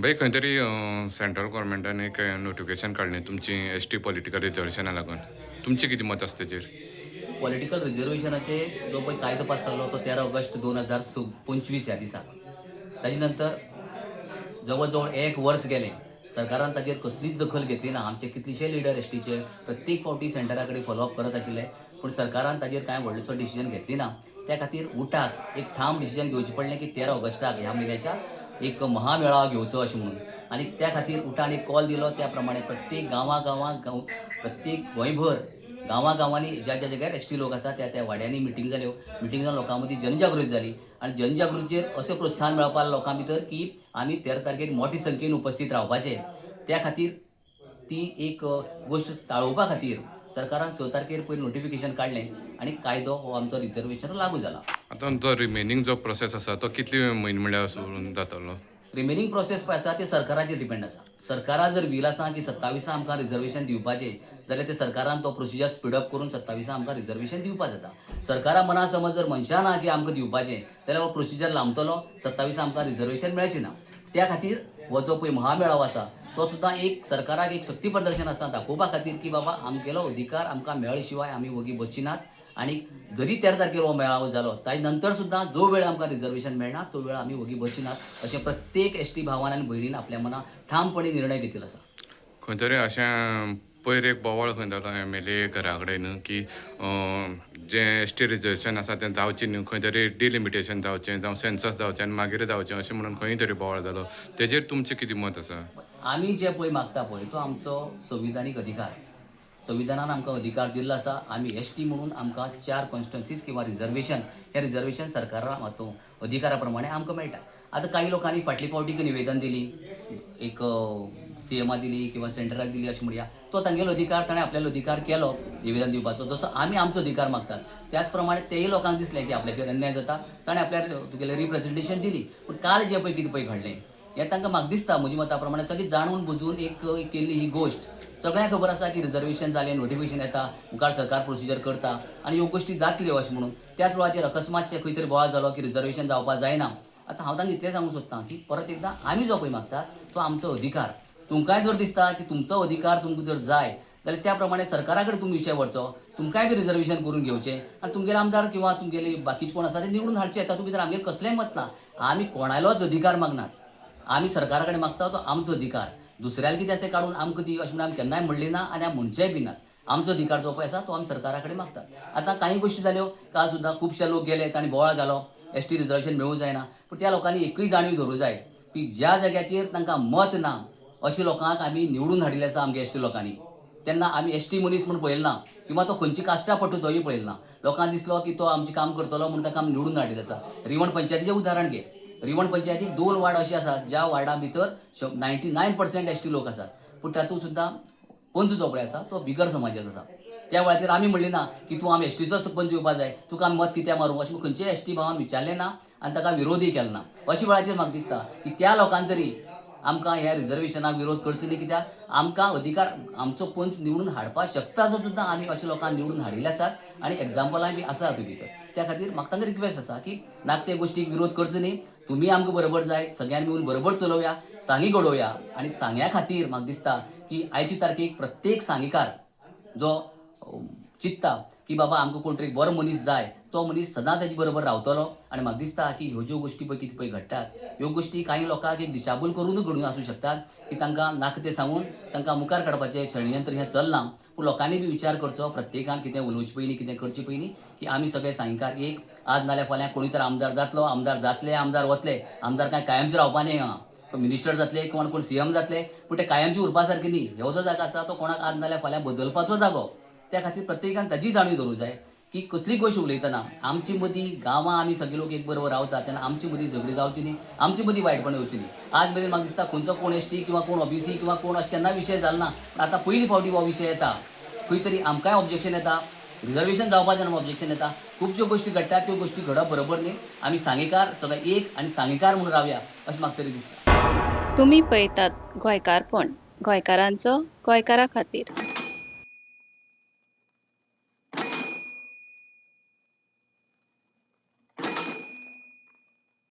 भाई खंय तरी सेंट्रल गव्हर्मेंटान एक नोटिफिकेशन काडलें तुमची एस.टी पॉलिटिकल रिजर्वेशना लागून तुमचें कितें मत आसा तेजेर? पॉलिटिकल रिजर्वेशनाचे जो पळय कायदो पास जाल्लो तो 13 ऑगस्ट 2025 ह्या दिसा. ताजे नंतर जवळ जवळ 1 वर्स गेलें. सरकारान ताजेर कसलीच दखल घेतली ना. आमचे कितलेशे लिडर एसटीचे प्रत्येक फावटी सेंटरा कडेन फॉलोअप करत आशिल्ले, पूण सरकारान ताजेर कांय व्हडलेसो डिसिजन घेतली ना. त्या खातीर उठाक एक ठाम डिसिजन घेवचें पडलें की 13 ऑगस्टाक ह्या म्हयन्याच्या एक महामेळावो घेवचो अशें म्हणून. आनी त्या खातीर उठान एक कॉल दिलो. त्या प्रमाणे प्रत्येक गांवां प्रत्येक गोंयभर गांवांनी ज्या ज्या जाग्यार एसटी लोक आसा त्या त्या वाड्यांनी मिटींग जाल्यो. मिटींग जावन लोकां मदीं जनजागृती जाली आनी जनजागृतीचेर अशें प्रोत्साहन मेळपा लोकां भितर की आमी 13 तारखेर मोठ्या संख्येन उपस्थित रावपाचे. त्या खातीर ती एक गोश्ट टाळोवपा खातीर सरकारान 6 तारखेर पयलीं नोटिफिकेशन काडलें आनी कायदो हो आमचो रिजर्वेशन लागू जाला. आतां तो रिमेनींग जो प्रोसेस आसा तो कितले म्हयने म्हणल्यार जातलो? रिमेनींग प्रोसेस पळय आसा ते सरकाराचेर डिपेंड आसा. सरकाराक जर वील आसा की 27 आमकां रिजर्वेशन दिवपाचें जाल्यार ते सरकारान तो प्रोसिजर स्पीडअप करून 27 आमकां रिजर्वेशन दिवपा जाता. सरकारा मना समज जर मनशां ना की आमकां दिवपाचें जाल्यार हो प्रोसिजर लांबतलो. 27 आमकां रिजर्वेशन मेळचें ना. त्या खातीर हो जो पळय महामेळावो आसा तो सुद्दां एक सरकाराक एक शक्ती प्रदर्शन आसा दाखोवपा खातीर की बाबा आमगेलो अधिकार आमकां मेळ्ळे शिवाय आमी वगी बसची नात. आनी जरी 13 तारखेर हो मेळावो जालो ताजे नंतर सुद्दां जो वेळ आमकां रिजर्वेशन मेळना तो वेळ आमी वगी बसची नात अशें प्रत्येक एसटी भावान आनी भयणीन आपल्या मनां ठामपणे निर्णय घेतिल्लो आसा. खंय तरी अशें पयर एक बोवाळ खंय जालो MLA घरा कडेन की जें एस.टी रिजर्वेशन आसा तें जावचें न्हय, खंय तरी डिलिमिटेशन जावचें जावं सेन्सस जावचें आनी मागीर जावचें अशें म्हणून खंय तरी बोवाळ जालो. तेजेर तुमचें कितें मत आसा? आमी जे पळय मागता पळय तो आमचो संविधानीक अधिकार. संविधानान आमकां अधिकार दिल्लो आसा. आमी एसटी म्हणून आमकां 4 कॉन्स्टिट्युन्सीज किंवा रिजर्वेशन हे रिजर्वेशन सरकारा हातूंत अधिकारा प्रमाणे आमकां मेळटा. आतां काही लोकांनी फाटली फावटी निवेदन दिली, एक CMा दिली किंवा सेंटराक दिली अशें म्हणया. तो तांगेलो अधिकार ताणें आपल्यालो अधिकार केलो निवेदन दिवपाचो. जसो आमी आमचो अधिकार मागतात त्याच प्रमाणे तेय लोकांक दिसलें की आपल्याचेर अन्याय जाता. ताणें आपल्याक तुगेलें रिप्रेझेंटेशन दिली. पूण काल जें पळय कितें पळय घडलें हें तांकां म्हाका दिसता म्हज्या मता प्रमाणे सगळी जाणून बुजून एक केल्ली ही गोश्ट. सगळ्यांक खबर आसा की रिजर्वेशन जालें, नोटिफिकेशन येता, मुखार सरकार प्रोसिजर करता आनी ह्यो गोश्टी जातल्यो अशें म्हणून. त्याच वेळाचेर अकस्मातशें खंय तरी बोवाळ जालो की रिजर्वेशन जावपा जायना. आतां हांव तांकां इतलें सांगूंक सोदतां की परत एकदां आमी जो पळय मागतात तो आमचो अधिकार. तुमकांय जर दिसता की तुमचो अधिकार तुमकां जर जाय जाल्यार त्या प्रमाणे सरकारा कडेन तुमी विशय व्हरचो. तुमकांय बी रिजर्वेशन करून घेवचें आनी तुमगेले आमदार किंवा तुमगेले बाकीचे कोण आसा ते निवडून हाडचे. तातूंत भितर आमगेलें कसलेंय मत ना. आमी कोणालोच अधिकार मागनात. आमी सरकारा कडेन मागता तो आमचो अधिकार. दुसऱ्याला कितें आसा तें काडून आमकां दी अशें म्हणून आमी केन्नाय म्हणलें ना आनी आमी म्हणचेय बी नात. आमचो अधिकार जो पळय आसा तो आमी सरकारा कडेन मागतात. आतां कांय गोश्टी जाल्यो काल सुद्दां खुबशे लोक गेले तांणी बोवाळ घालो एसटी रिजर्वेशन मेळूं जायना. पूण त्या लोकांनी एकूय जाणीव धरूं जाय की ज्या जाग्याचेर तांकां मत ना अशा लोकांक आमी निवडून हाडिल्ले आसा आमगे एसटी लोकांनी. तेन्ना आमी एसटी मनीस म्हणून पळयलो ना किंवा तो खंयची कास्टा पडटा तोय पळयलो ना. लोकांक दिसलो की तो आमचें काम करतलो म्हणून ताका आमी निवडून हाडिल्लें आसा. रिवण पंचायतीचें उदाहरण घे. रिवण पंचायतीक 2 वार्ड अशे आसात ज्या वार्डा भितर 99% एसटी लोक आसात. पूण तातूंत सुद्दां पंच जो पळय आसा तो बिगर समाजाचो आसा. त्या वेळाचेर आमी म्हणलें ना की तूं आमी एसटीचोच पंच येवपा जाय, तुका आमी मत कित्याक मारूं अशें खंयचेय एसटी भावान विचारलें ना आनी ताका विरोधूय केलो ना. अशा वेळाचेर म्हाका दिसता की त्या लोकांक तरी आमकां ह्या रिजर्वेशनाक विरोध करचो न्ही. कित्याक आमकां अधिकार आमचो पंच निवडून हाडपाक शकता असो सुद्दां आमी अशा लोकांक निवडून हाडिल्ले आसात आनी एग्जाम्पलांय बी आसा हातूंत भितर. त्या खातीर म्हाका तांकां रिक्वेस्ट आसा की नाका ते गोश्टीक विरोध करचो न्ही. तुमी आमकां बरोबर जाय, सगळ्यांनी मेळून बरोबर चलोवया, सांगी घडोवया आनी सांग्या खातीर म्हाका दिसता की आयची तारखेक प्रत्येक सांगीकार जो चित्ता की बाबा आमकां कोण तरी बरो मनीस जाय तो मनीस सदां ताजे बरोबर रावतलो. आनी म्हाका दिसता की ह्यो ज्यो गोश्टी पळय कितें पळय घडटात ह्यो गोश्टी काही लोकांक एक दिशाभूल करूनच घडून आसूं शकतात की तांकां नाका तें सांगून तांकां मुखार काडपाचें षडयंत्र हें चलना. पूण लोकांनी बी विचार करचो प्रत्येकान कितें उलोवचे पयलीं कितें करचे पयलीं की आमी सगळे सांगीकार एक आज नाल्यार फाल्यां कोणी तर आमदार जातलो, आमदार जातले, आमदार वतले. आमदार कांय कायमचे रावपा न्ही हांगा. मिनिस्टर जातले किंवा कोण CM जातले पूण ते कायमचे उरपा सारके न्ही. ह्यो जो जागो आसा तो कोणाक आज नाल्यार फाल्यां बदलपाचो जागो. त्या खातीर प्रत्येकान ताजी जाणीव धरूं जाय की कसली गोश्ट उलयतना आमचे मदीं गांवां आमी सगळे लोक एक बरोबर रावतात तेन्ना आमचे मदीं झगडी जावची न्ही, आमचे मदीं वायटपणां येवची न्ही. आज मेरेन म्हाका दिसता खंयचो कोण एसटी किंवा कोण OBC किंवा कोण अशें केन्ना विशय जालो ना. आतां पयली फावटी हो विशय येता. खंय तरी आमकांय ऑब्जेक्शन येता, रिजर्वेशन जावपा जाय ऑब्जेक्शन येता. खुबश्यो गोश्टी घडटात त्यो गोश्टी घडप बरोबर न्ही. आमी सांगीकार सगळे एक आनी सांगीकार म्हणून रावया अशें म्हाका तरी दिसता. तुम्ही पळयतात गोंयकारपण, गोंयकारांचो गोंयकारा खातीर.